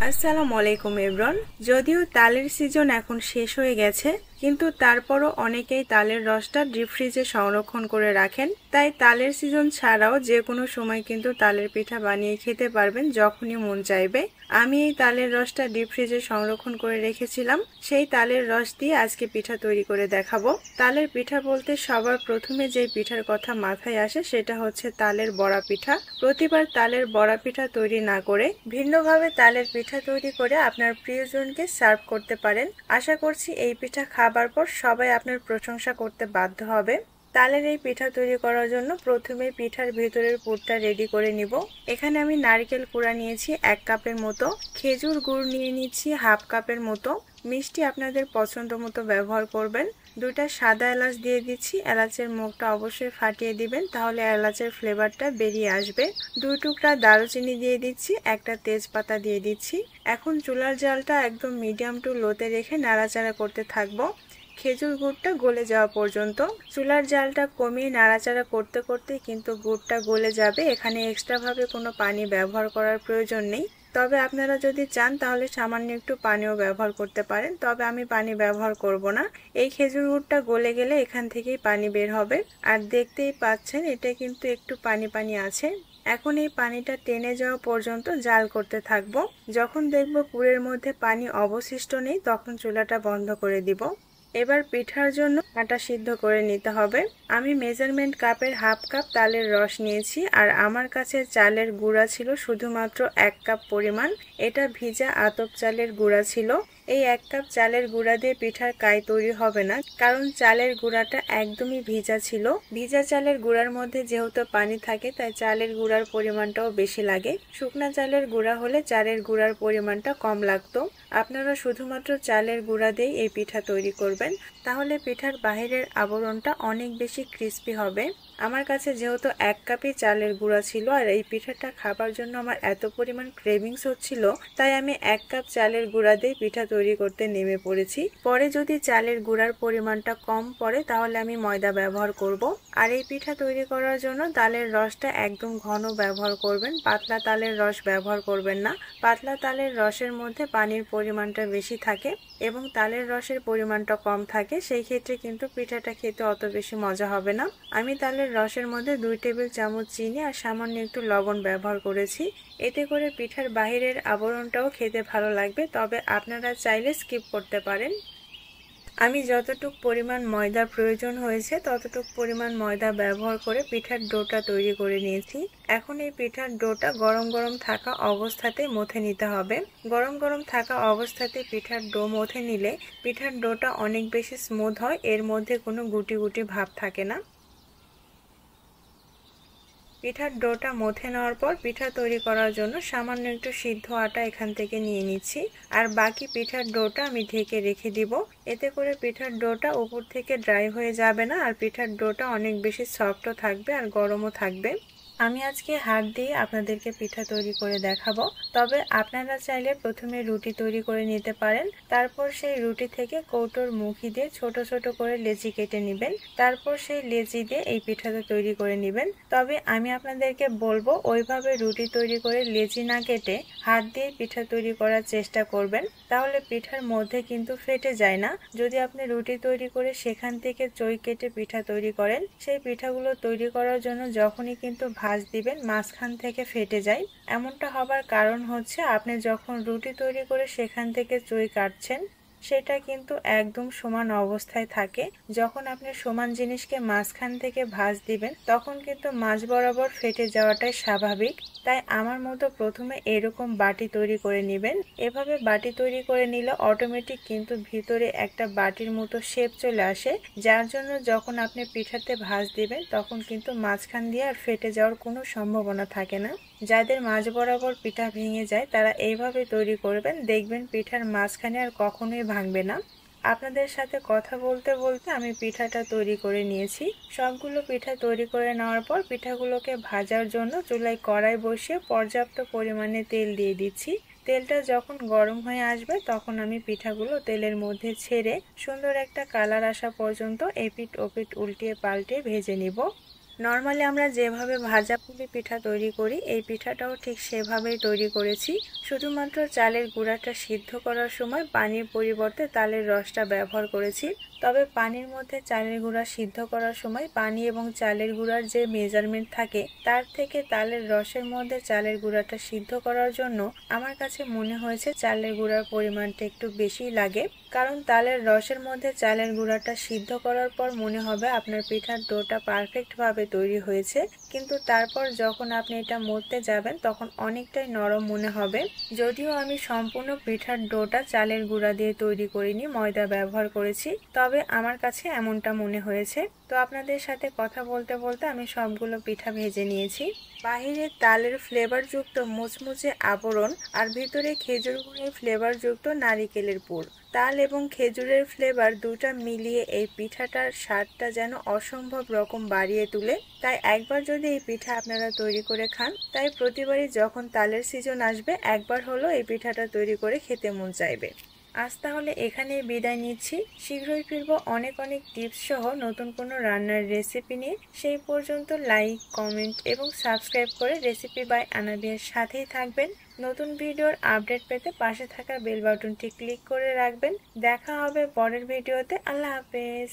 আসসালামু আলাইকুম এভরিওয়ান। যদিও তালের সিজন এখন শেষ হয়ে গেছে, কিন্তু তারপরও অনেকেই তালের রসটা ডিপ ফ্রিজে সংরক্ষণ করে রাখেন। তাই তালের সিজন ছাড়াও যে কোনো সময় কিন্তু তালের পিঠা বানিয়ে খেতে পারবেন যখনই মন চাইবে। আমি এই তালের রসটা ডিপ ফ্রিজে সংরক্ষণ করে রেখেছিলাম, সেই তালের রস দিয়ে আজকে পিঠা তৈরি করে দেখাবো। তালের পিঠা বলতে সবার প্রথমে যে পিঠার কথা মাথায় আসে সেটা হচ্ছে তালের বড়া পিঠা। প্রতিবার তালের বড়া পিঠা তৈরি না করে ভিন্নভাবে তালের পিঠা তৈরি করে আপনার প্রিয়জনকে সার্ভ করতে পারেন। আশা করছি এই পিঠা খাবার পর সবাই আপনার প্রশংসা করতে বাধ্য হবে। তালের এই পিঠা তৈরি করার জন্য প্রথমে পিঠার ভেতরের পুরটা রেডি করে নিব। এখানে আমি নারকেল কুড়া নিয়েছি 1 কাপের মতো, খেজুর গুড় নিয়ে নিচ্ছি 1/2 কাপের মতো, মিষ্টি আপনাদের পছন্দ মতো ব্যবহার করবেন। 2টা সাদা এলাচ দিয়ে দিচ্ছি, এলাচের মুখটা অবশ্যই ফাটিয়ে দিবেন, তাহলে এলাচের ফ্লেভারটা বেরিয়ে আসবে। 2 টুকরা দারুচিনি দিয়ে দিচ্ছি, একটা তেজপাতা দিয়ে দিচ্ছি। এখন চুলার জালটা একদম মিডিয়াম টু লোতে রেখে নাড়াচাড়া করতে থাকবো খেজুর গুড়টা গলে যাওয়া পর্যন্ত। চুলার জালটা কমিয়ে নাড়াচাড়া করতে করতে কিন্তু গুড়টা গলে যাবে। এখানে এক্সট্রা ভাবে কোনো পানি ব্যবহার করার প্রয়োজন নেই, তবে আপনারা যদি চান তাহলে সামান্য একটু পানিও ব্যবহার করতে পারেন, তবে আমি পানি ব্যবহার করব না। এই খেজুর গুড়টা গলে গেলে এখান থেকেই পানি বের হবে, আর দেখতেই পাচ্ছেন এটা কিন্তু একটু পানি পানি আছে। এখন এই পানিটা টেনে যাওয়া পর্যন্ত জাল করতে থাকবো। যখন দেখব পুরের মধ্যে পানি অবশিষ্ট নেই তখন চুলাটা বন্ধ করে দিব। এবার পিঠার জন্য আটা সিদ্ধ করে নিতে হবে। আমি মেজারমেন্ট কাপের 1/2 কাপ তালের রস নিয়েছি, আর আমার কাছে চালের গুঁড়া ছিল শুধুমাত্র 1 কাপ পরিমাণ। এটা ভিজা আতপ চালের গুঁড়া ছিল। এই 1 কাপ চালের গুঁড়া দিয়ে পিঠার কাই তৈরি হবে না, কারণ চালের গুঁড়াটা একদমই ভিজা ছিল। ভিজা চালের গুঁড়ার মধ্যে যেহেতু পানি থাকে তাই চালের গুঁড়ার পরিমাণটাও বেশি লাগে। শুকনা চালের গুঁড়া হলে চালের গুঁড়ার পরিমাণটা কম লাগতো। আপনারা শুধুমাত্র চালের গুঁড়া দিয়ে এই পিঠা তৈরি করবেন, তাহলে পিঠার বাহিরের আবরণটা অনেক বেশি ক্রিস্পি হবে। আমার কাছে যেহেতু 1 কাপই চালের গুঁড়া ছিল, আর এই পিঠাটা খাবার জন্য আমার এত পরিমাণ ক্রেভিংস হচ্ছিল, তাই আমি 1 কাপ চালের গুঁড়া দিয়ে পিঠা তৈরি করতে নেমে পড়েছি। পরে যদি চালের গুঁড়ার পরিমাণটা কম পড়ে তাহলে আমি ময়দা ব্যবহার করব। আর এই পিঠা তৈরি করার জন্য তালের রসটা একদম ঘন ব্যবহার করবেন, পাতলা তালের রস ব্যবহার করবেন না। পাতলা তালের রসের মধ্যে পানির পরিমাণটা বেশি থাকে এবং তালের রসের পরিমাণটা কম থাকে, সেই ক্ষেত্রে কিন্তু পিঠাটা খেতে অত বেশি মজা হবে না। আমি তালের রসের মধ্যে 2 টেবিল চামচ চিনি আর সামান্য একটু লবণ ব্যবহার করেছি। এতে করে পিঠার বাহিরের আবরণটাও খেতে ভালো লাগবে, তবে আপনারা চাইলে স্কিপ করতে পারেন। আমি যতটুক পরিমাণ ময়দা প্রয়োজন হয়েছে ততটুক পরিমাণ ময়দা ব্যবহার করে পিঠার ডোটা তৈরি করে নিয়েছি। এখন এই পিঠার ডোটা গরম গরম থাকা অবস্থাতেই মথে নিতে হবে। গরম গরম থাকা অবস্থাতে পিঠার ডো মথে নিলে পিঠার ডোটা অনেক বেশি স্মুথ হয়, এর মধ্যে কোনো গুটি গুটি ভাব থাকে না। পিঠার ডোটা মথে নেওয়ার পর পিঠা তৈরি করার জন্য সামান্য একটু সিদ্ধ আটা এখান থেকে নিয়ে নিচ্ছি, আর বাকি পিঠার ডোটা আমি ঢেকে রেখে দিব। এতে করে পিঠার ডোটা উপর থেকে ড্রাই হয়ে যাবে না, আর পিঠার ডোটা অনেক বেশি সফটও থাকবে আর গরমও থাকবে। আমি আজকে হাত দিয়ে আপনাদেরকে পিঠা তৈরি করে দেখাবো, তবে আপনারা চাইলে প্রথমে রুটি তৈরি করে নিতে পারেন। তারপর সেই রুটি থেকে কৌটোর মুখি দিয়ে ছোট ছোট করে লেচি কেটে নেবেন, তারপর সেই লেচি দিয়ে এই পিঠাটা তৈরি করে নেবেন। তবে আমি আপনাদেরকে বলবো ওইভাবে রুটি তৈরি করে লেচি না কেটে হাত দিয়ে পিঠা তৈরি করার চেষ্টা করবেন, তাহলে পিঠার মধ্যে কিন্তু ফেটে যায় না। যদি আপনি রুটি তৈরি করে সেখান থেকে চই কেটে পিঠা তৈরি করেন, সেই পিঠাগুলো তৈরি করার জন্য যখনই কিন্তু ভাঁজ দিবেন মাঝখান থেকে ফেটে যায়। এমনটা হবার কারণ হচ্ছে আপনি যখন রুটি তৈরি করে সেখান থেকে চই কাটছেন সেটা কিন্তু একদম সমান অবস্থায় থাকে। যখন আপনি সমান জিনিসকে মাঝখান থেকে ভাঁজ দিবেন তখন কিন্তু মাঝ বরাবর ফেটে যাওয়াটাই স্বাভাবিক। তাই আমার মতো প্রথমে এরকম বাটি তৈরি করে নেবেন। এভাবে বাটি তৈরি করে নিলে অটোমেটিক কিন্তু ভিতরে একটা বাটির মতো শেপ চলে আসে, যার জন্য যখন আপনি পিঠাতে ভাঁজ দিবেন তখন কিন্তু মাঝখান দিয়ে আর ফেটে যাওয়ার কোনো সম্ভাবনা থাকে না। যাদের মাঝ বরাবর পিঠা ভেঙে যায় তারা এইভাবে তৈরি করবেন, দেখবেন পিঠার মাঝখানে আর কখনোই ভাঙবে না। আপনাদের সাথে কথা বলতে বলতে আমি পিঠাটা তৈরি করে নিয়েছি। সবগুলো পিঠা তৈরি করে নেওয়ার পর পিঠাগুলোকে ভাজার জন্য চুলায় কড়াই বসিয়ে পর্যাপ্ত পরিমাণে তেল দিয়ে দিচ্ছি। তেলটা যখন গরম হয়ে আসবে তখন আমি পিঠাগুলো তেলের মধ্যে ছেড়ে সুন্দর একটা কালার আসা পর্যন্ত এপিট ওপিট উল্টিয়ে পাল্টে ভেজে নিব। নর্মালি আমরা যেভাবে ভাজা পুলি পিঠা তৈরি করি এই পিঠাটাও ঠিক সেভাবেই তৈরি করেছি। শুধুমাত্র চালের গুঁড়াটা সিদ্ধ করার সময় পানির পরিবর্তে তালের রসটা ব্যবহার করেছি। তবে পানির মধ্যে চালের গুঁড়া সিদ্ধ করার সময় পানি এবং চালের গুঁড়ার যে মেজারমেন্ট থাকে তার থেকে তালের রসের মধ্যে চালের গুঁড়াটা সিদ্ধ করার জন্য আমার কাছে মনে হয়েছে চালের গুঁড়ার পরিমাণটা একটু বেশিই লাগে। কারণ তালের রসের মধ্যে চালের গুঁড়াটা সিদ্ধ করার পর মনে হবে আপনার পিঠার ডোটা পারফেক্টভাবে তৈরি হয়েছে, কিন্তু তারপর যখন আপনি এটা মথতে যাবেন তখন অনেকটাই নরম মনে হবে। যদিও আমি সম্পূর্ণ পিঠার ডোটা চালের গুঁড়া দিয়ে তৈরি করিনি, ময়দা ব্যবহার করেছি, তবে আমার কাছে এমনটা মনে হয়েছে। তো আপনাদের সাথে কথা বলতে বলতে আমি সবগুলো পিঠা ভেজে নিয়েছি। বাহিরে তালের ফ্লেভারযুক্ত মুচমুচে আবরণ আর ভিতরে খেজুর গুড়ের ফ্লেভারযুক্ত নারিকেলের পুর। তাল এবং খেজুরের ফ্লেভার দুটা মিলিয়ে এই পিঠাটার স্বাদটা যেন অসম্ভব রকম বাড়িয়ে তুলে। তাই একবার যদি এই পিঠা আপনারা তৈরি করে খান, তাই প্রতিবারই যখন তালের সিজন আসবে একবার হলো এই পিঠাটা তৈরি করে খেতে মন চাইবে। আজ তাহলে এখানেই বিদায় নিচ্ছি। শীঘ্রই ফিরবো অনেক অনেক টিপস সহ নতুন কোনো রান্নার রেসিপি নিয়ে। সেই পর্যন্ত লাইক, কমেন্ট এবং সাবস্ক্রাইব করে রেসিপি বাই আনাবিয়ার সাথেই থাকবেন। নতুন ভিডিওর আপডেট পেতে পাশে থাকা বেল বাটনটি ক্লিক করে রাখবেন। দেখা হবে পরের ভিডিওতে। আল্লাহ হাফেজ।